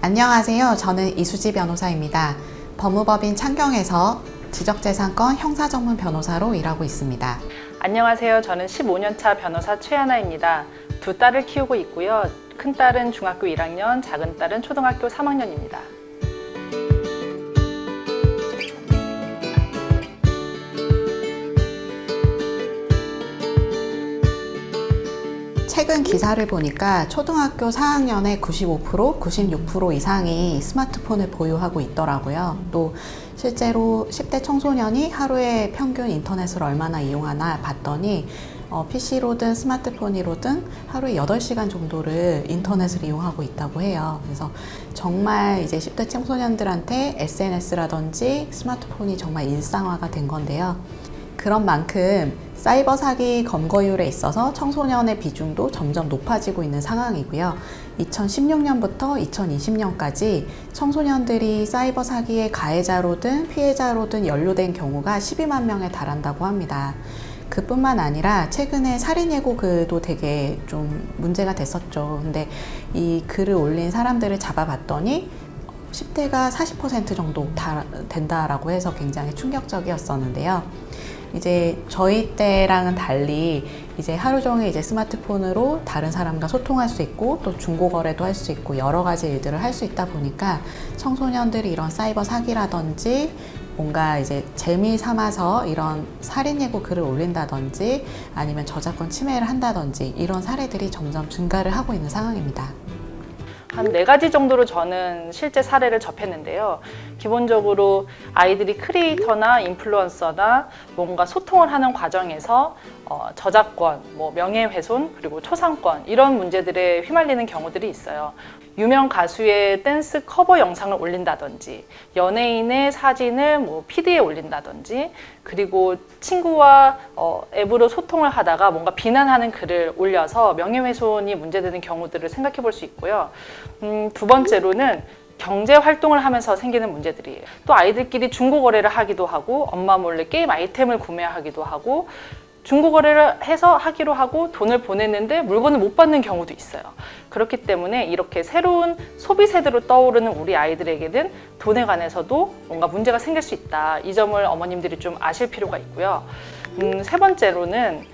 안녕하세요. 저는 이수지 변호사입니다. 법무법인 창경에서 지적재산권 형사전문 변호사로 일하고 있습니다. 안녕하세요. 저는 15년차 변호사 최하나입니다. 두 딸을 키우고 있고요. 큰 딸은 중학교 1학년, 작은 딸은 초등학교 3학년입니다. 최근 기사를 보니까 초등학교 4학년의 95%, 96% 이상이 스마트폰을 보유하고 있더라고요. 또 실제로 10대 청소년이 하루에 평균 인터넷을 얼마나 이용하나 봤더니 PC로든 스마트폰이로든 하루에 8시간 정도를 인터넷을 이용하고 있다고 해요. 그래서 정말 이제 10대 청소년들한테 SNS라든지 스마트폰이 정말 일상화가 된 건데요. 그런 만큼 사이버 사기 검거율에 있어서 청소년의 비중도 점점 높아지고 있는 상황이고요. 2016년부터 2020년까지 청소년들이 사이버 사기의 가해자로든 피해자로든 연루된 경우가 12만 명에 달한다고 합니다. 그뿐만 아니라 최근에 살인 예고 글도 되게 좀 문제가 됐었죠. 근데 이 글을 올린 사람들을 잡아봤더니 10대가 40% 정도 된다라고 해서 굉장히 충격적이었었는데요. 이제 저희 때랑은 달리 이제 하루 종일 이제 스마트폰으로 다른 사람과 소통할 수 있고 또 중고거래도 할 수 있고 여러 가지 일들을 할 수 있다 보니까 청소년들이 이런 사이버 사기라든지 뭔가 이제 재미 삼아서 이런 살인 예고 글을 올린다든지 아니면 저작권 침해를 한다든지 이런 사례들이 점점 증가를 하고 있는 상황입니다. 한 4가지 정도로 저는 실제 사례를 접했는데요. 기본적으로 아이들이 크리에이터나 인플루언서나 뭔가 소통을 하는 과정에서 저작권, 명예훼손, 그리고 초상권 이런 문제들에 휘말리는 경우들이 있어요. 유명 가수의 댄스 커버 영상을 올린다든지 연예인의 사진을 PD에 올린다든지 그리고 친구와 앱으로 소통을 하다가 뭔가 비난하는 글을 올려서 명예훼손이 문제되는 경우들을 생각해 볼 수 있고요. 두 번째로는 경제 활동을 하면서 생기는 문제들이에요. 또 아이들끼리 중고거래를 하기도 하고 엄마 몰래 게임 아이템을 구매하기도 하고 중고거래를 해서 하기로 하고 돈을 보냈는데 물건을 못 받는 경우도 있어요. 그렇기 때문에 이렇게 새로운 소비 세대로 떠오르는 우리 아이들에게는 돈에 관해서도 뭔가 문제가 생길 수 있다. 이 점을 어머님들이 좀 아실 필요가 있고요. 세 번째로는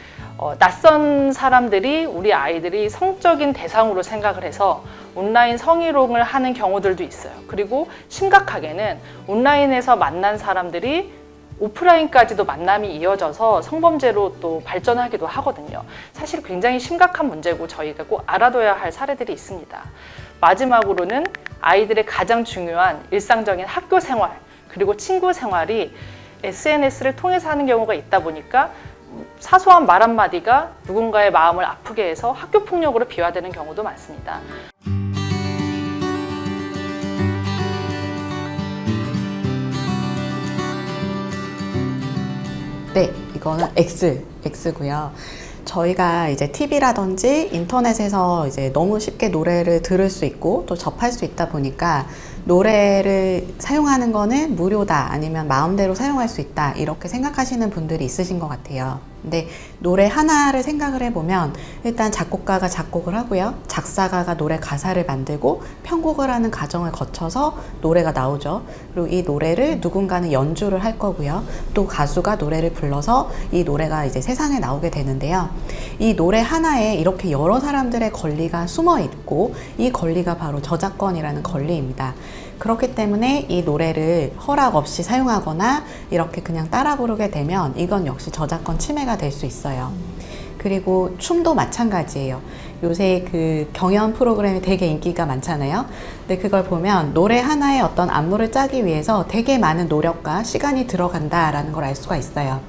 낯선 사람들이 우리 아이들이 성적인 대상으로 생각을 해서 온라인 성희롱을 하는 경우들도 있어요. 그리고 심각하게는 온라인에서 만난 사람들이 오프라인까지도 만남이 이어져서 성범죄로 또 발전하기도 하거든요. 사실 굉장히 심각한 문제고 저희가 꼭 알아둬야 할 사례들이 있습니다. 마지막으로는 아이들의 가장 중요한 일상적인 학교 생활 그리고 친구 생활이 SNS를 통해서 하는 경우가 있다 보니까 사소한 말 한마디가 누군가의 마음을 아프게 해서 학교 폭력으로 비화되는 경우도 많습니다. 네, 이거는 X고요. 저희가 이제 TV라든지 인터넷에서 이제 너무 쉽게 노래를 들을 수 있고 또 접할 수 있다 보니까 노래를 사용하는 거는 무료다 아니면 마음대로 사용할 수 있다 이렇게 생각하시는 분들이 있으신 것 같아요. 근데 노래 하나를 생각을 해보면 일단 작곡가가 작곡을 하고요. 작사가가 노래 가사를 만들고 편곡을 하는 과정을 거쳐서 노래가 나오죠. 그리고 이 노래를 누군가는 연주를 할 거고요. 또 가수가 노래를 불러서 이 노래가 이제 세상에 나오게 되는데요. 이 노래 하나에 이렇게 여러 사람들의 권리가 숨어 있고 이 권리가 바로 저작권이라는 권리입니다. 그렇기 때문에 이 노래를 허락 없이 사용하거나 이렇게 그냥 따라 부르게 되면 이건 역시 저작권 침해가 될 수 있어요. 그리고 춤도 마찬가지예요. 요새 그 경연 프로그램이 되게 인기가 많잖아요. 근데 그걸 보면 노래 하나에 어떤 안무를 짜기 위해서 되게 많은 노력과 시간이 들어간다라는 걸 알 수가 있어요.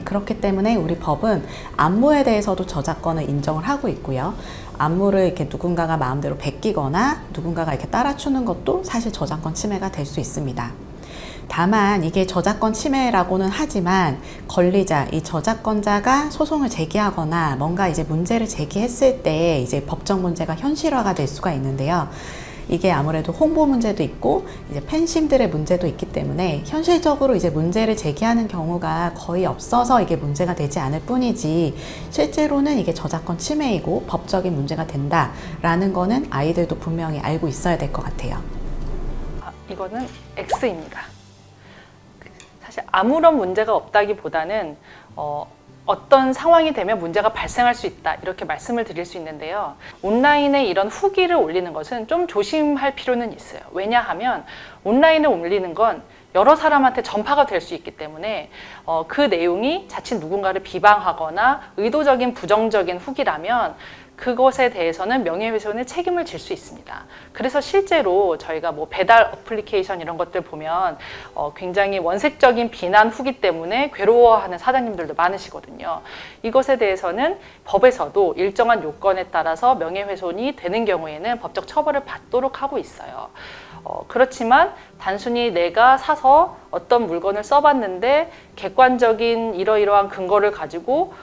그렇기 때문에 우리 법은 안무에 대해서도 저작권을 인정을 하고 있고요. 안무를 이렇게 누군가가 마음대로 베끼거나 누군가가 이렇게 따라 추는 것도 사실 저작권 침해가 될 수 있습니다. 다만 이게 저작권 침해라고는 하지만 권리자, 이 저작권자가 소송을 제기하거나 뭔가 이제 문제를 제기했을 때 이제 법적 문제가 현실화가 될 수가 있는데요. 이게 아무래도 홍보 문제도 있고 이제 팬심들의 문제도 있기 때문에 현실적으로 이제 문제를 제기하는 경우가 거의 없어서 이게 문제가 되지 않을 뿐이지, 실제로는 이게 저작권 침해이고 법적인 문제가 된다라는 거는 아이들도 분명히 알고 있어야 될 것 같아요. 이거는 X입니다. 사실 아무런 문제가 없다기보다는 어떤 상황이 되면 문제가 발생할 수 있다, 이렇게 말씀을 드릴 수 있는데요. 온라인에 이런 후기를 올리는 것은 좀 조심할 필요는 있어요. 왜냐하면 온라인에 올리는 건 여러 사람한테 전파가 될 수 있기 때문에 그 내용이 자칫 누군가를 비방하거나 의도적인 부정적인 후기라면 그것에 대해서는 명예훼손의 책임을 질 수 있습니다. 그래서 실제로 저희가 뭐 배달 어플리케이션 이런 것들 보면 굉장히 원색적인 비난 후기 때문에 괴로워하는 사장님들도 많으시거든요. 이것에 대해서는 법에서도 일정한 요건에 따라서 명예훼손이 되는 경우에는 법적 처벌을 받도록 하고 있어요. 그렇지만 단순히 내가 사서 어떤 물건을 써봤는데 객관적인 이러이러한 근거를 가지고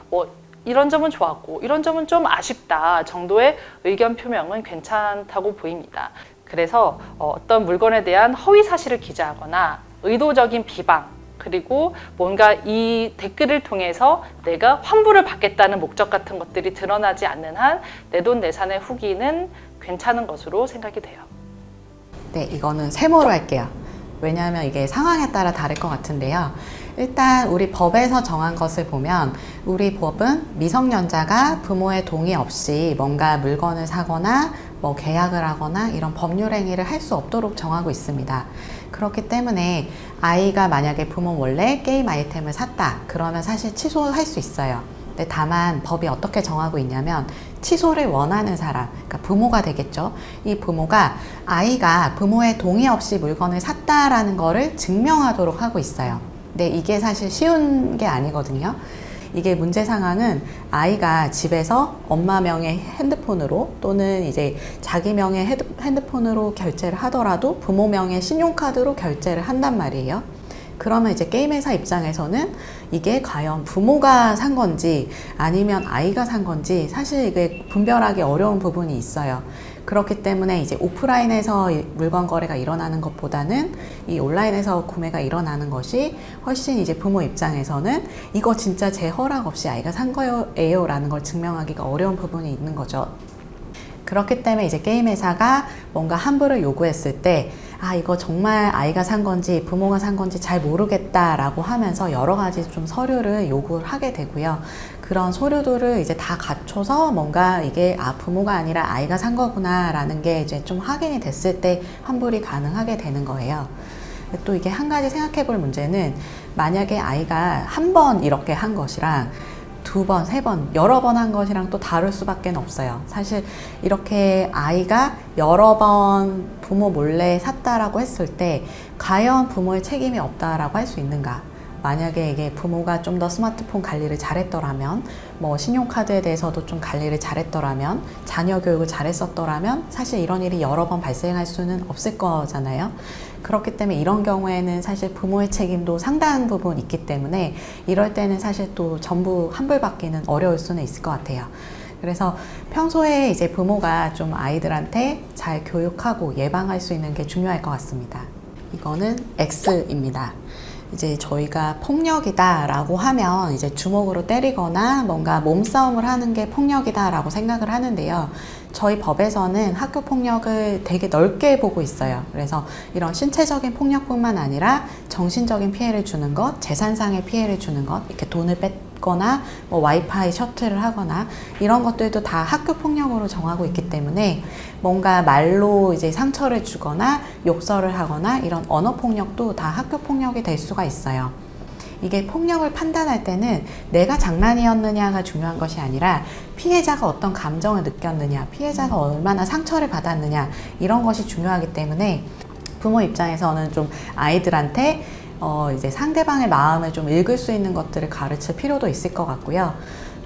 이런 점은 좋았고 이런 점은 좀 아쉽다 정도의 의견 표명은 괜찮다고 보입니다. 그래서 어떤 물건에 대한 허위 사실을 기재하거나 의도적인 비방, 그리고 뭔가 이 댓글을 통해서 내가 환불을 받겠다는 목적 같은 것들이 드러나지 않는 한 내돈내산의 후기는 괜찮은 것으로 생각이 돼요. 네, 이거는 세모로 할게요. 왜냐하면 이게 상황에 따라 다를 것 같은데요. 일단 우리 법에서 정한 것을 보면 우리 법은 미성년자가 부모의 동의 없이 뭔가 물건을 사거나 뭐 계약을 하거나 이런 법률 행위를 할 수 없도록 정하고 있습니다. 그렇기 때문에 아이가 만약에 부모 몰래 게임 아이템을 샀다, 그러면 사실 취소할 수 있어요. 근데 다만 법이 어떻게 정하고 있냐면 취소를 원하는 사람, 그러니까 부모가 되겠죠. 이 부모가 아이가 부모의 동의 없이 물건을 샀다라는 거를 증명하도록 하고 있어요. 근데 이게 사실 쉬운 게 아니거든요. 이게 문제 상황은 아이가 집에서 엄마 명의 핸드폰으로 또는 이제 자기 명의 핸드폰으로 결제를 하더라도 부모 명의 신용카드로 결제를 한단 말이에요. 그러면 이제 게임 회사 입장에서는 이게 과연 부모가 산 건지 아니면 아이가 산 건지 사실 이게 분별하기 어려운 부분이 있어요. 그렇기 때문에 이제 오프라인에서 물건 거래가 일어나는 것보다는 이 온라인에서 구매가 일어나는 것이 훨씬 이제 부모 입장에서는 이거 진짜 제 허락 없이 아이가 산 거예요 라는 걸 증명하기가 어려운 부분이 있는 거죠. 그렇기 때문에 이제 게임 회사가 뭔가 환불을 요구했을 때 이거 정말 아이가 산 건지 부모가 산 건지 잘 모르겠다라고 하면서 여러 가지 좀 서류를 요구를 하게 되고요. 그런 서류들을 이제 다 갖춰서 뭔가 이게 부모가 아니라 아이가 산 거구나 라는 게 이제 좀 확인이 됐을 때 환불이 가능하게 되는 거예요. 또 이게 한 가지 생각해 볼 문제는 만약에 아이가 한 번 이렇게 한 것이랑 두 번, 세 번, 여러 번 한 것이랑 또 다를 수밖에 없어요. 사실 이렇게 아이가 여러 번 부모 몰래 샀다라고 했을 때 과연 부모의 책임이 없다라고 할 수 있는가? 만약에 이게 부모가 좀 더 스마트폰 관리를 잘했더라면, 뭐 신용카드에 대해서도 좀 관리를 잘했더라면, 자녀 교육을 잘했었더라면 사실 이런 일이 여러 번 발생할 수는 없을 거잖아요. 그렇기 때문에 이런 경우에는 사실 부모의 책임도 상당한 부분 있기 때문에 이럴 때는 사실 또 전부 환불받기는 어려울 수는 있을 것 같아요. 그래서 평소에 이제 부모가 좀 아이들한테 잘 교육하고 예방할 수 있는 게 중요할 것 같습니다. 이거는 X입니다. 이제 저희가 폭력이다 라고 하면 이제 주먹으로 때리거나 뭔가 몸싸움을 하는 게 폭력이다 라고 생각을 하는데요. 저희 법에서는 학교 폭력을 되게 넓게 보고 있어요. 그래서 이런 신체적인 폭력뿐만 아니라 정신적인 피해를 주는 것, 재산상의 피해를 주는 것, 이렇게 돈을 뺏거나 뭐 와이파이 셔틀을 하거나 이런 것들도 다 학교 폭력으로 정하고 있기 때문에 뭔가 말로 이제 상처를 주거나 욕설을 하거나 이런 언어 폭력도 다 학교 폭력이 될 수가 있어요. 이게 폭력을 판단할 때는 내가 장난이었느냐가 중요한 것이 아니라 피해자가 어떤 감정을 느꼈느냐, 피해자가 얼마나 상처를 받았느냐 이런 것이 중요하기 때문에 부모 입장에서는 좀 아이들한테 이제 상대방의 마음을 좀 읽을 수 있는 것들을 가르칠 필요도 있을 것 같고요.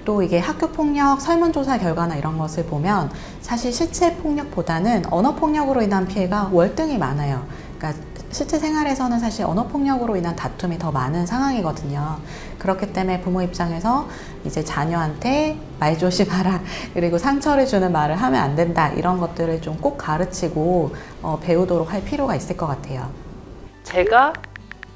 또 이게 학교폭력 설문조사 결과나 이런 것을 보면 사실 실제 폭력보다는 언어폭력으로 인한 피해가 월등히 많아요. 그러니까 실제 생활에서는 사실 언어폭력으로 인한 다툼이 더 많은 상황이거든요. 그렇기 때문에 부모 입장에서 이제 자녀한테 말 조심하라, 그리고 상처를 주는 말을 하면 안 된다, 이런 것들을 좀 꼭 가르치고 배우도록 할 필요가 있을 것 같아요. 제가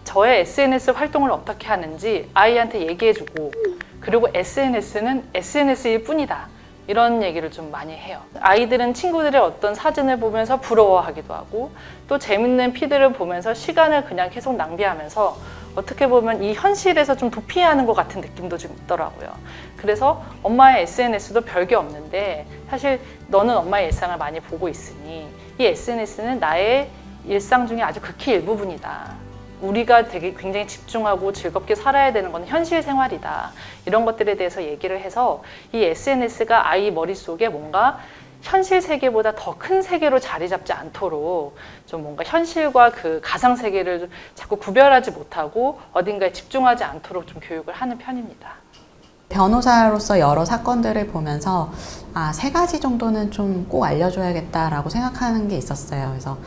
저의 SNS 활동을 어떻게 하는지 아이한테 얘기해주고, 그리고 SNS는 SNS일 뿐이다, 이런 얘기를 좀 많이 해요. 아이들은 친구들의 어떤 사진을 보면서 부러워하기도 하고, 또 재밌는 피드를 보면서 시간을 그냥 계속 낭비하면서 어떻게 보면 이 현실에서 좀 도피하는 것 같은 느낌도 좀 있더라고요. 그래서 엄마의 SNS도 별게 없는데, 사실 너는 엄마의 일상을 많이 보고 있으니 이 SNS는 나의 일상 중에 아주 극히 일부분이다. 우리가 되게 굉장히 집중하고 즐겁게 살아야 되는 건 현실 생활이다. 이런 것들에 대해서 얘기를 해서 이 SNS가 아이 머릿속에 뭔가 현실 세계보다 더 큰 세계로 자리 잡지 않도록 좀 뭔가 현실과 그 가상 세계를 자꾸 구별하지 못하고 어딘가에 집중하지 않도록 좀 교육을 하는 편입니다. 변호사로서 여러 사건들을 보면서 3가지 정도는 좀 꼭 알려줘야겠다라고 생각하는 게 있었어요. 그래서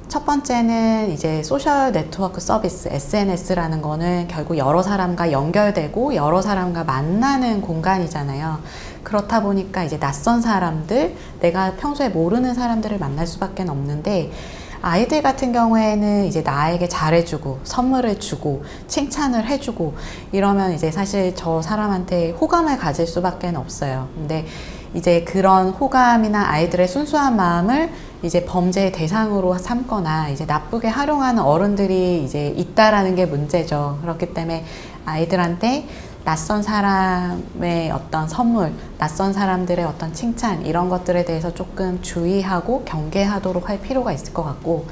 첫 번째는 이제 소셜 네트워크 서비스, SNS라는 거는 결국 여러 사람과 연결되고 여러 사람과 만나는 공간이잖아요. 그렇다 보니까 이제 낯선 사람들, 내가 평소에 모르는 사람들을 만날 수밖에 없는데, 아이들 같은 경우에는 이제 나에게 잘해주고 선물을 주고 칭찬을 해주고 이러면 이제 사실 저 사람한테 호감을 가질 수밖에 없어요. 근데 이제 그런 호감이나 아이들의 순수한 마음을 이제 범죄의 대상으로 삼거나 이제 나쁘게 활용하는 어른들이 이제 있다라는 게 문제죠. 그렇기 때문에 아이들한테 낯선 사람의 어떤 선물, 낯선 사람들의 어떤 칭찬, 이런 것들에 대해서 조금 주의하고 경계하도록 할 필요가 있을 것 같고,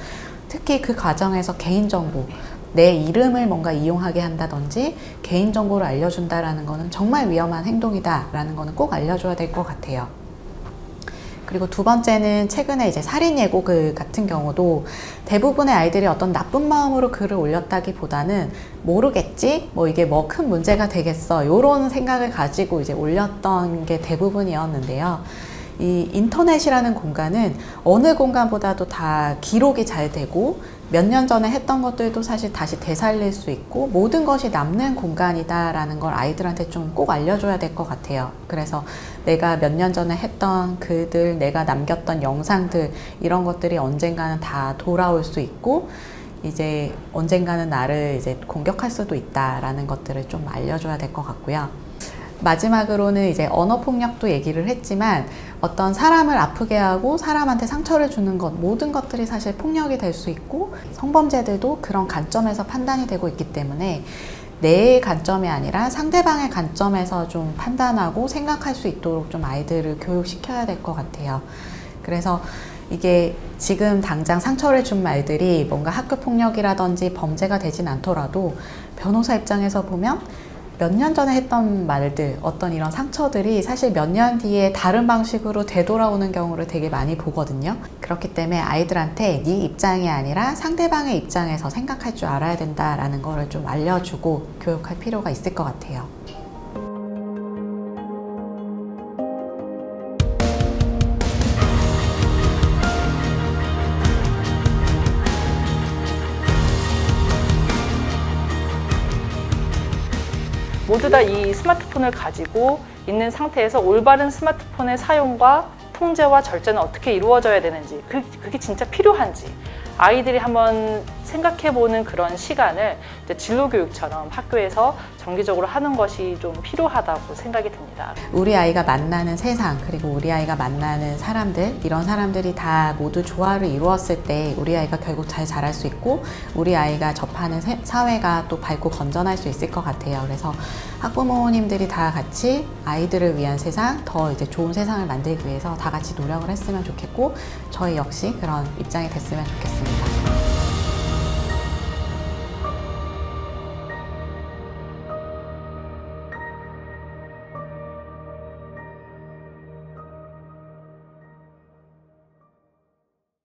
특히 그 과정에서 개인정보, 내 이름을 뭔가 이용하게 한다든지 개인정보를 알려준다라는 거는 정말 위험한 행동이다라는 거는 꼭 알려줘야 될 것 같아요. 그리고 두 번째는 최근에 이제 살인 예고 글 같은 경우도 대부분의 아이들이 어떤 나쁜 마음으로 글을 올렸다기보다는 모르겠지? 뭐 이게 뭐 큰 문제가 되겠어? 요런 생각을 가지고 이제 올렸던 게 대부분이었는데요. 이 인터넷이라는 공간은 어느 공간보다도 다 기록이 잘 되고 몇 년 전에 했던 것들도 사실 다시 되살릴 수 있고 모든 것이 남는 공간이다라는 걸 아이들한테 좀 꼭 알려줘야 될 것 같아요. 그래서 내가 몇 년 전에 했던 글들, 내가 남겼던 영상들, 이런 것들이 언젠가는 다 돌아올 수 있고 이제 언젠가는 나를 이제 공격할 수도 있다라는 것들을 좀 알려줘야 될 것 같고요. 마지막으로는 이제 언어폭력도 얘기를 했지만 어떤 사람을 아프게 하고 사람한테 상처를 주는 것, 모든 것들이 사실 폭력이 될 수 있고 성범죄들도 그런 관점에서 판단이 되고 있기 때문에 내 관점이 아니라 상대방의 관점에서 좀 판단하고 생각할 수 있도록 좀 아이들을 교육시켜야 될 것 같아요. 그래서 이게 지금 당장 상처를 준 말들이 뭔가 학교 폭력이라든지 범죄가 되진 않더라도 변호사 입장에서 보면 몇 년 전에 했던 말들, 어떤 이런 상처들이 사실 몇 년 뒤에 다른 방식으로 되돌아오는 경우를 되게 많이 보거든요. 그렇기 때문에 아이들한테 네 입장이 아니라 상대방의 입장에서 생각할 줄 알아야 된다라는 거를 좀 알려주고 교육할 필요가 있을 것 같아요. 모두 다 이 스마트폰을 가지고 있는 상태에서 올바른 스마트폰의 사용과 통제와 절제는 어떻게 이루어져야 되는지, 그게 진짜 필요한지 아이들이 한번 생각해보는 그런 시간을 이제 진로교육처럼 학교에서 정기적으로 하는 것이 좀 필요하다고 생각이 듭니다. 우리 아이가 만나는 세상, 그리고 우리 아이가 만나는 사람들, 이런 사람들이 다 모두 조화를 이루었을 때 우리 아이가 결국 잘 자랄 수 있고 우리 아이가 접하는 사회가 또 밝고 건전할 수 있을 것 같아요. 그래서 학부모님들이 다 같이 아이들을 위한 세상, 더 이제 좋은 세상을 만들기 위해서 다 같이 노력을 했으면 좋겠고 저희 역시 그런 입장이 됐으면 좋겠습니다.